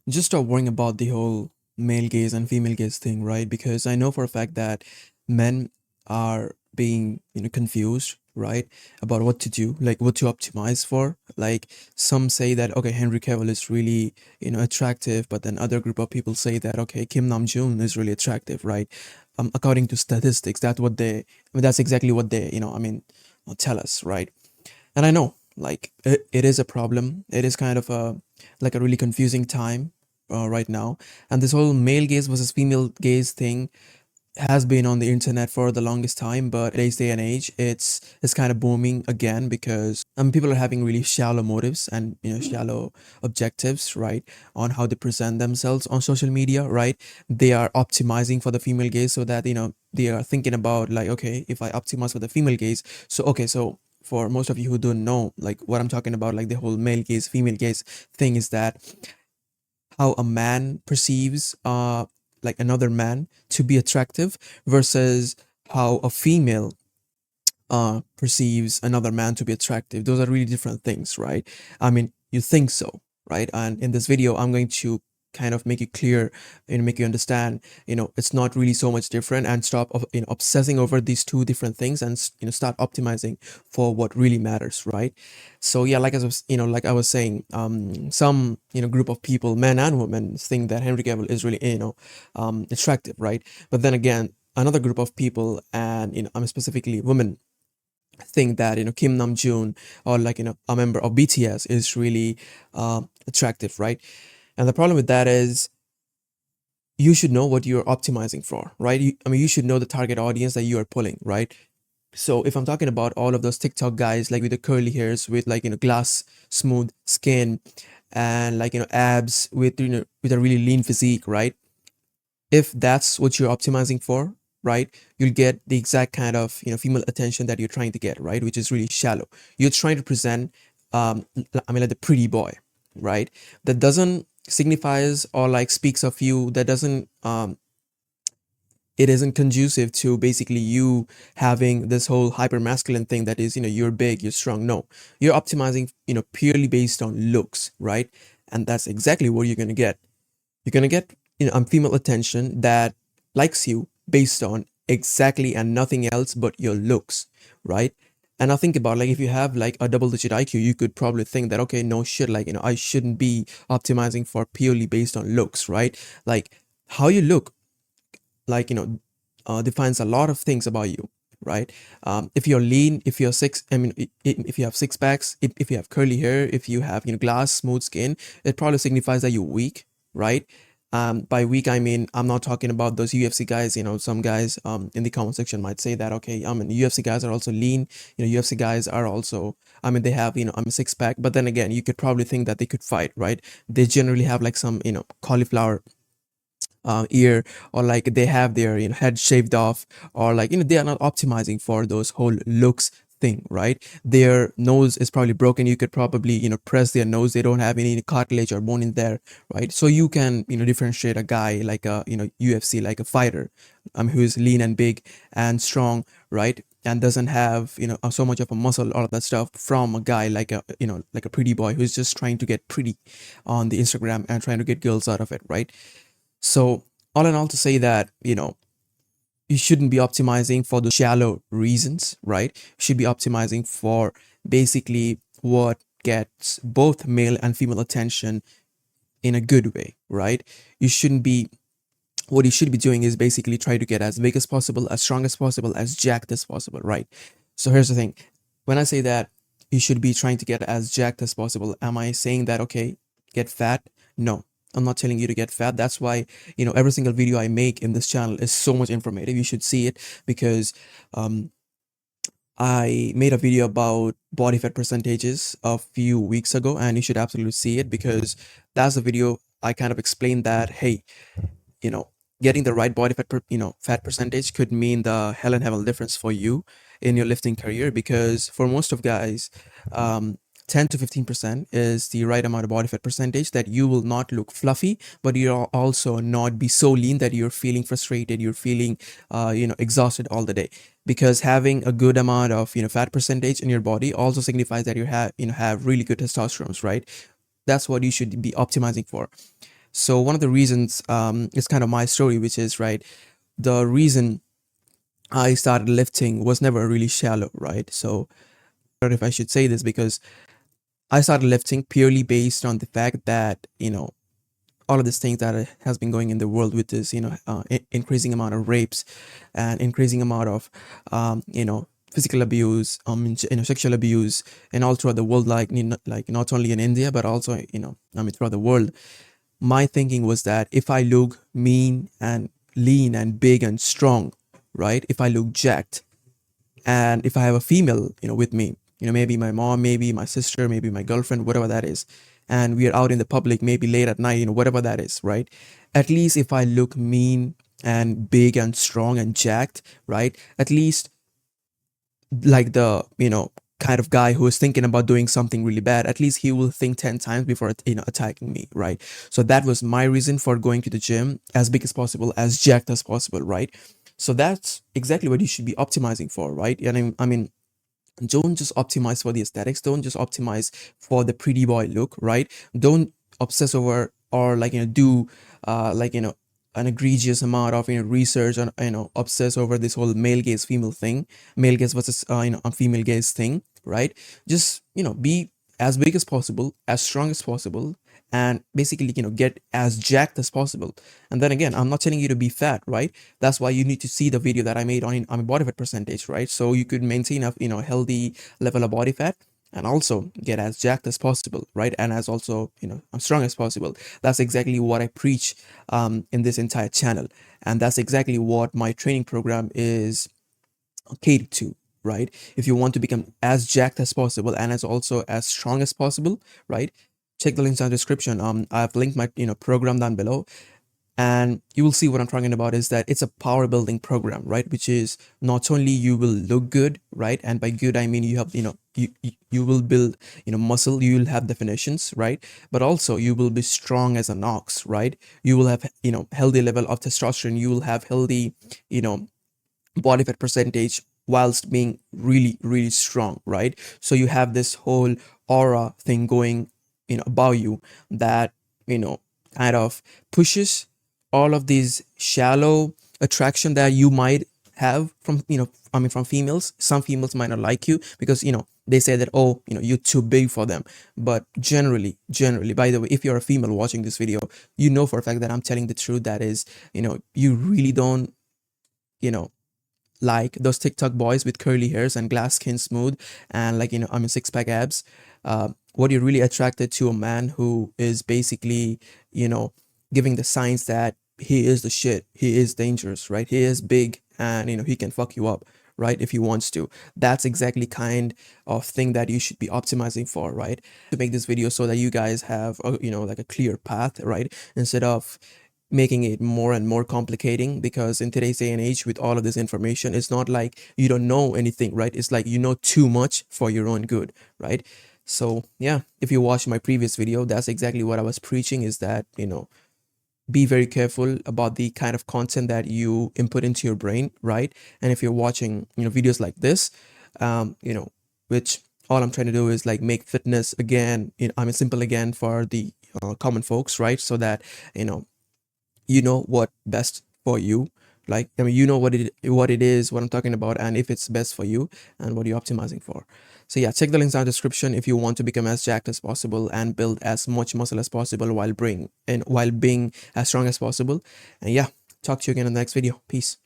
just stop worrying about the whole male gaze and female gaze thing, right? Because I know for a fact that men are being, confused, right, about what to do, like what to optimize for. Like some say that okay, Henry Cavill is really, attractive, but then other group of people say that okay, Kim Namjoon is really attractive, right? According to statistics, that's exactly what they, tell us, right? And I know, like, it is a problem. It is kind of a really confusing time right now. And this whole male gaze versus female gaze thing has been on the internet for the longest time, but today's day and age, it's kind of booming again because people are having really shallow motives and shallow objectives, right, on how they present themselves on social media, right? They are optimizing for the female gaze so that they are thinking about like, okay, if I optimize for the female gaze, so okay, so for most of you who don't know like what I'm talking about, like the whole male gaze female gaze thing is that how a man perceives like another man to be attractive versus how a female perceives another man to be attractive. Those are really different things, right? I mean, you think so, right? And in this video, I'm going to kind of make it clear and make you understand, it's not really so much different, and stop obsessing over these two different things, and start optimizing for what really matters, right? So yeah, like I was saying, some group of people, men and women, think that Henry Cavill is really attractive, right? But then again, another group of people, and I'm specifically women, think that Kim Namjoon, or like a member of BTS, is really attractive, right? And the problem with that is you should know what you're optimizing for, right? You should know the target audience that you are pulling, right? So if I'm talking about all of those TikTok guys, like with the curly hairs, with like glass smooth skin, and like abs, with with a really lean physique, right? If that's what you're optimizing for, right, you'll get the exact kind of female attention that you're trying to get, right, which is really shallow. You're trying to present like the pretty boy, right? That doesn't signifies or like speaks of you, that doesn't it isn't conducive to basically you having this whole hyper masculine thing that is, you're big, you're strong. No, you're optimizing purely based on looks, right? And that's exactly what you're going to get. You're gonna get female attention that likes you based on exactly and nothing else but your looks, right? And I think about, like, if you have like a double digit IQ, you could probably think that okay, no shit, like I shouldn't be optimizing for purely based on looks, right? Like how you look, like defines a lot of things about you, right? If you're lean, if you're six, if you have six packs, if you have curly hair, if you have glass smooth skin, it probably signifies that you're weak, right? By weak, I mean I'm not talking about those UFC guys. Some guys in the comment section might say that okay, UFC guys are also lean. UFC guys are also, they have a six pack, but then again, you could probably think that they could fight, right? They generally have like some cauliflower ear, or like they have their head shaved off, or like they are not optimizing for those whole looks thing, right? Their nose is probably broken. You could probably press their nose. They don't have any cartilage or bone in there, right? So you can differentiate a guy like a UFC, like a fighter, who is lean and big and strong, right, and doesn't have so much of a muscle, all of that stuff, from a guy like a like a pretty boy who's just trying to get pretty on the Instagram and trying to get girls out of it, right? So, all in all, to say that, you shouldn't be optimizing for the shallow reasons, right? You should be optimizing for basically what gets both male and female attention in a good way, right? You shouldn't be, what you should be doing is basically try to get as big as possible, as strong as possible, as jacked as possible, right? So, here's the thing, when I say that you should be trying to get as jacked as possible, am I saying that, okay, get fat? No, I'm not telling you to get fat. That's why, every single video I make in this channel is so much informative. You should see it because um, I made a video about body fat percentages a few weeks ago, and you should absolutely see it because that's the video I kind of explained that, hey, you know, getting the right body fat, fat percentage could mean the hell and heaven difference for you in your lifting career. Because for most of guys, 10 to 15% is the right amount of body fat percentage that you will not look fluffy, but you'll also not be so lean that you're feeling frustrated, you're feeling, exhausted all the day. Because having a good amount of, fat percentage in your body also signifies that you have really good testosterone, right? That's what you should be optimizing for. So one of the reasons is kind of my story, which is, right, the reason I started lifting was never really shallow, right? So I don't know if I should say this, because I started lifting purely based on the fact that, all of these things that has been going in the world with this, increasing amount of rapes and increasing amount of, physical abuse, sexual abuse, and all throughout the world, like not only in India, but also, throughout the world. My thinking was that if I look mean and lean and big and strong, right? If I look jacked, and if I have a female, with me, maybe my mom, maybe my sister, maybe my girlfriend, whatever that is, and we are out in the public, maybe late at night, whatever that is, right? At least if I look mean and big and strong and jacked, right? At least like the, kind of guy who is thinking about doing something really bad, at least he will think 10 times before, attacking me, right? So that was my reason for going to the gym as big as possible, as jacked as possible, right? So that's exactly what you should be optimizing for, right? And I mean, don't just optimize for the aesthetics, don't just optimize for the pretty boy look, right? Don't obsess over, or like, do like, an egregious amount of, research, and, obsess over this whole male gaze female thing, male gaze versus, a female gaze thing, right? Just, be as big as possible, as strong as possible, and basically, get as jacked as possible. And then again, I'm not telling you to be fat, right? That's why you need to see the video that I made on body fat percentage, right? So you could maintain a, healthy level of body fat, and also get as jacked as possible, right? And as also, as strong as possible. That's exactly what I preach in this entire channel, and that's exactly what my training program is catered to, right? If you want to become as jacked as possible and as also as strong as possible, right? Check the links down in the description. I've linked my, program down below, and you will see what I'm talking about is that it's a power building program, right? Which is not only you will look good, right? And by good, I mean you have, you will build, muscle, you will have definitions, right? But also you will be strong as an ox, right? You will have, healthy level of testosterone. You will have healthy, body fat percentage whilst being really, really strong, right? So you have this whole aura thing going, about you that, kind of pushes all of these shallow attraction that you might have from, from females. Some females might not like you because, they say that, oh, you're too big for them. But generally, by the way, if you're a female watching this video, you know for a fact that I'm telling the truth. That is, you really don't, like those TikTok boys with curly hairs and glass skin smooth and like, six-pack abs. What you're really attracted to a man who is basically, giving the signs that he is the shit, he is dangerous, right? He is big, and he can fuck you up, right? If he wants to. That's exactly kind of thing that you should be optimizing for, right? To make this video so that you guys have a, like a clear path, right? Instead of making it more and more complicating, because in today's day and age with all of this information, it's not like you don't know anything, right? It's like you know too much for your own good, right? So yeah, if you watch my previous video, that's exactly what I was preaching, is that, be very careful about the kind of content that you input into your brain, right? And if you're watching, videos like this, which all I'm trying to do is like make fitness again, simple again for the common folks, right? So that, what best for you, like, what it is, what I'm talking about, and if it's best for you and what you're optimizing for. So yeah, check the links down in the description if you want to become as jacked as possible and build as much muscle as possible while being as strong as possible. And yeah, talk to you again in the next video. Peace.